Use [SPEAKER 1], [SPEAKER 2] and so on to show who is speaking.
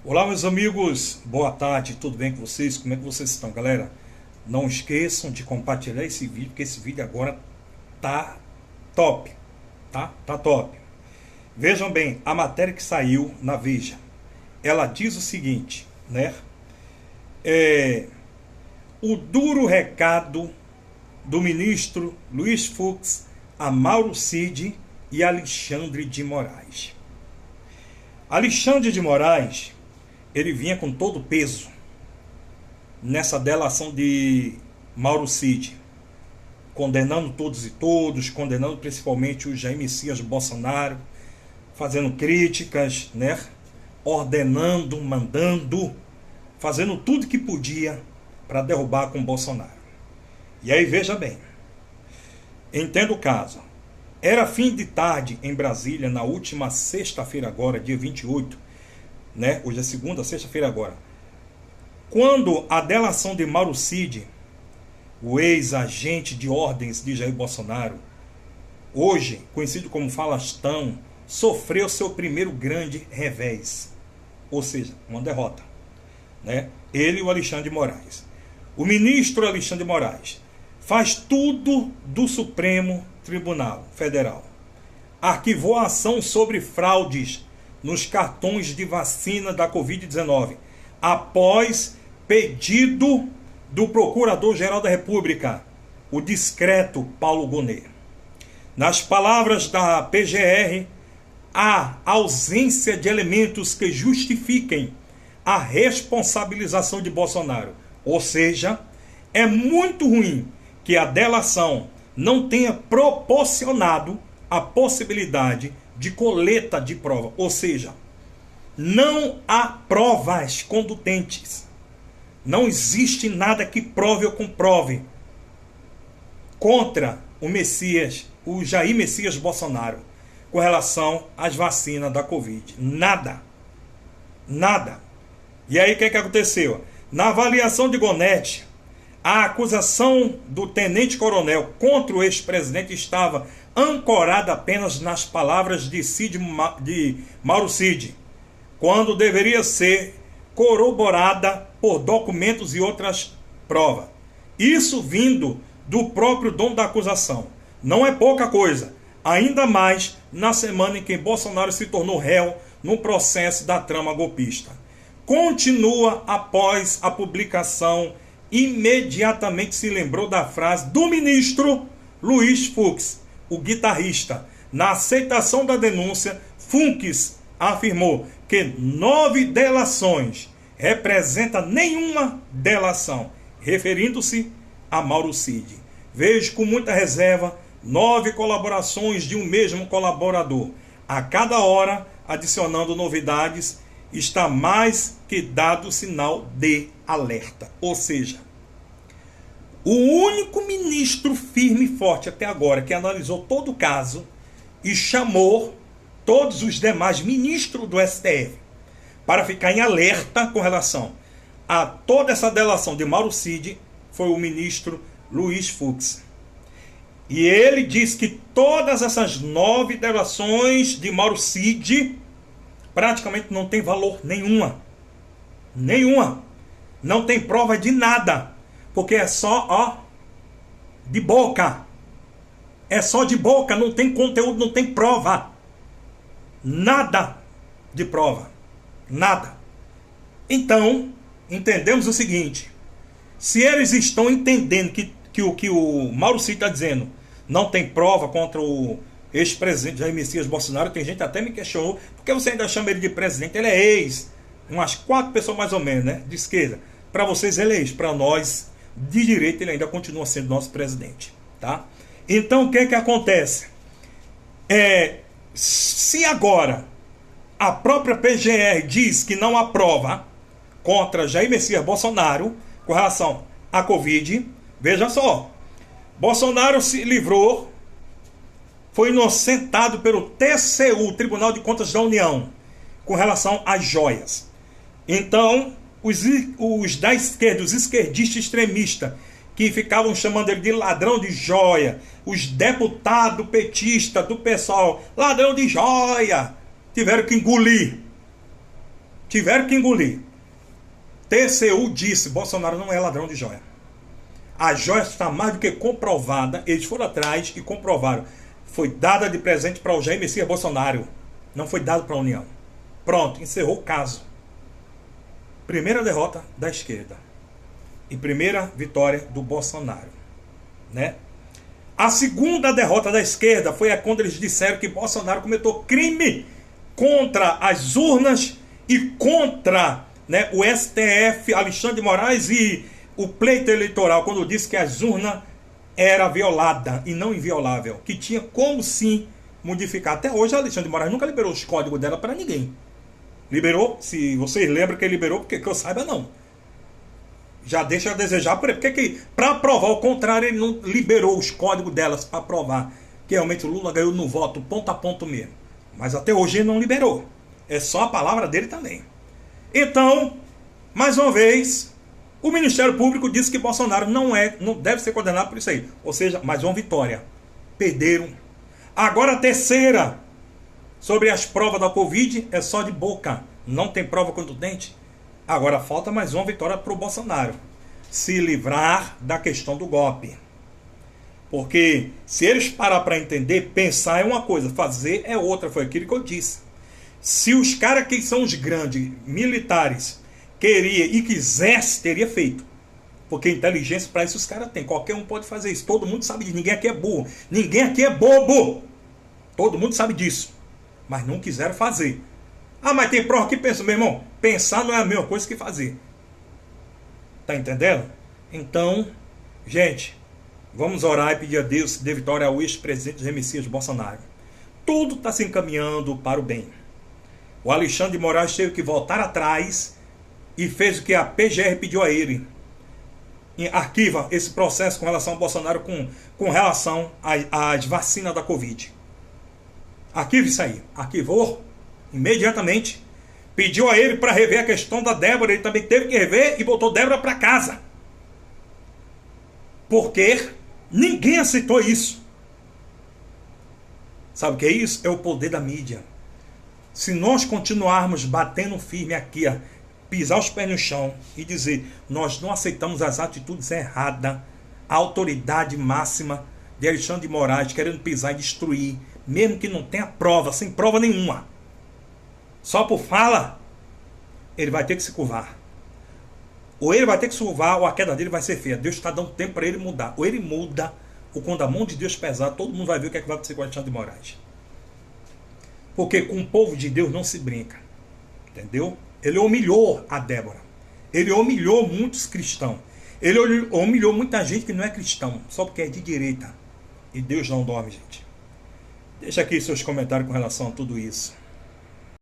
[SPEAKER 1] Olá, meus amigos, boa tarde, tudo bem com vocês? Como é que vocês estão, galera? Não esqueçam de compartilhar esse vídeo, porque esse vídeo agora tá top, tá? Tá top. Vejam bem, a matéria que saiu na Veja, ela diz o seguinte, né? O duro recado do ministro Luiz Fux a Mauro Cid e Alexandre de Moraes. Alexandre de Moraes, ele vinha com todo o peso nessa delação de Mauro Cid, condenando todos e todos, condenando principalmente o Jair Messias Bolsonaro, fazendo críticas, né? Ordenando, mandando, fazendo tudo que podia para derrubar com Bolsonaro. E aí veja bem, entenda o caso. Era fim de tarde em Brasília, na última sexta-feira agora, dia 28, né? Hoje é segunda, sexta-feira agora. Quando a delação de Mauro Cid, o ex-agente de ordens de Jair Bolsonaro, hoje conhecido como Falastão, sofreu seu primeiro grande revés, ou seja, uma derrota, né? Ele e o Alexandre de Moraes. O ministro Alexandre de Moraes faz tudo do Supremo Tribunal Federal. Arquivou a ação sobre fraudes nos cartões de vacina da Covid-19, após pedido do Procurador-Geral da República, o discreto Paulo Gonet. Nas palavras da PGR, há ausência de elementos que justifiquem a responsabilização de Bolsonaro. Ou seja, é muito ruim que a delação não tenha proporcionado a possibilidade de coleta de prova. Ou seja, não há provas contundentes. Não existe nada que prove ou comprove contra o Messias, o Jair Messias Bolsonaro, com relação às vacinas da Covid. Nada. Nada. E aí o que aconteceu? Na avaliação de Gonet, a acusação do tenente-coronel contra o ex-presidente estava ancorada apenas nas palavras de Mauro Cid, quando deveria ser corroborada por documentos e outras provas. Isso vindo do próprio dono da acusação. Não é pouca coisa, ainda mais na semana em que Bolsonaro se tornou réu no processo da trama golpista. Continua após a publicação, imediatamente se lembrou da frase do ministro Luiz Fux, o guitarrista. Na aceitação da denúncia, Fux afirmou que 9 delações representa nenhuma delação, referindo-se a Mauro Cid. Vejo com muita reserva 9 colaborações de um mesmo colaborador. A cada hora, adicionando novidades, está mais que dado sinal de alerta. Ou seja, o único ministro firme e forte até agora que analisou todo o caso e chamou todos os demais ministros do STF para ficar em alerta com relação a toda essa delação de Mauro Cid foi o ministro Luiz Fux. E ele diz que todas essas 9 delações de Mauro Cid praticamente não tem valor nenhuma. Nenhuma. Não tem prova de nada. Porque é só, de boca. É só de boca, não tem conteúdo, não tem prova. Nada de prova. Nada. Então, entendemos o seguinte. Se eles estão entendendo que o que o Mauro Cid está dizendo não tem prova contra o ex-presidente Jair Messias Bolsonaro, tem gente até me questionou, por que você ainda chama ele de presidente? Ele é ex, umas 4 pessoas mais ou menos, né, de esquerda. Para vocês ele é ex, para nós de direita ele ainda continua sendo nosso presidente, tá? Então o que acontece? Se agora a própria PGR diz que não há prova contra Jair Messias Bolsonaro com relação à Covid, veja só, Bolsonaro se livrou, foi inocentado pelo TCU, Tribunal de Contas da União, com relação às joias. Então, os da esquerda, os esquerdistas extremistas, que ficavam chamando ele de ladrão de joia, os deputados petistas do pessoal, ladrão de joia, tiveram que engolir. Tiveram que engolir. TCU disse, Bolsonaro não é ladrão de joia. A joia está mais do que comprovada. Eles foram atrás e comprovaram. Foi dada de presente para o Jair Messias Bolsonaro. Não foi dado para a União. Pronto, encerrou o caso. Primeira derrota da esquerda. E primeira vitória do Bolsonaro. Né? A segunda derrota da esquerda foi quando eles disseram que Bolsonaro cometeu crime contra as urnas e contra, né, o STF, Alexandre de Moraes, e o pleito eleitoral, quando disse que as urnas era violada e não inviolável, que tinha como sim modificar. Até hoje, Alexandre de Moraes nunca liberou os códigos dela para ninguém. Liberou, se vocês lembram que ele liberou, porque que eu saiba não. Já deixa a desejar, porque para provar o contrário, ele não liberou os códigos delas para provar que realmente o Lula ganhou no voto ponto a ponto mesmo. Mas até hoje ele não liberou. É só a palavra dele também. Então, mais uma vez, o Ministério Público disse que Bolsonaro não deve ser condenado por isso aí. Ou seja, mais uma vitória. Perderam. Agora a terceira, sobre as provas da Covid, é só de boca. Não tem prova contundente. Agora falta mais uma vitória para o Bolsonaro. Se livrar da questão do golpe. Porque se eles parar para entender, pensar é uma coisa, fazer é outra. Foi aquilo que eu disse. Se os caras que são os grandes militares queria e quisesse, teria feito. Porque inteligência para isso os caras têm. Qualquer um pode fazer isso. Todo mundo sabe disso. Ninguém aqui é burro. Ninguém aqui é bobo. Todo mundo sabe disso. Mas não quiseram fazer. Ah, mas tem prova que pensa, meu irmão. Pensar não é a mesma coisa que fazer. Tá entendendo? Então, gente, vamos orar e pedir a Deus que dê vitória ao ex-presidente Jair Messias Bolsonaro. Tudo está se encaminhando para o bem. O Alexandre de Moraes teve que voltar atrás e fez o que a PGR pediu a ele. Arquiva esse processo com relação ao Bolsonaro, com relação às vacinas da Covid. Arquiva isso aí. Arquivou imediatamente. Pediu a ele para rever a questão da Débora. Ele também teve que rever e botou Débora para casa. Porque ninguém aceitou isso. Sabe o que é isso? É o poder da mídia. Se nós continuarmos batendo firme aqui, pisar os pés no chão e dizer, nós não aceitamos as atitudes erradas, a autoridade máxima de Alexandre de Moraes querendo pisar e destruir, mesmo que não tenha prova, sem prova nenhuma, só por fala, ele vai ter que se curvar. Ou ele vai ter que se curvar, ou a queda dele vai ser feia. Deus está dando tempo para ele mudar. Ou ele muda, ou quando a mão de Deus pesar, todo mundo vai ver o que é que vai acontecer com Alexandre de Moraes. Porque com o povo de Deus não se brinca. Entendeu? Ele humilhou a Débora. Ele humilhou muitos cristãos. Ele humilhou muita gente que não é cristão, só porque é de direita. E Deus não dorme, gente. Deixa aqui seus comentários com relação a tudo isso.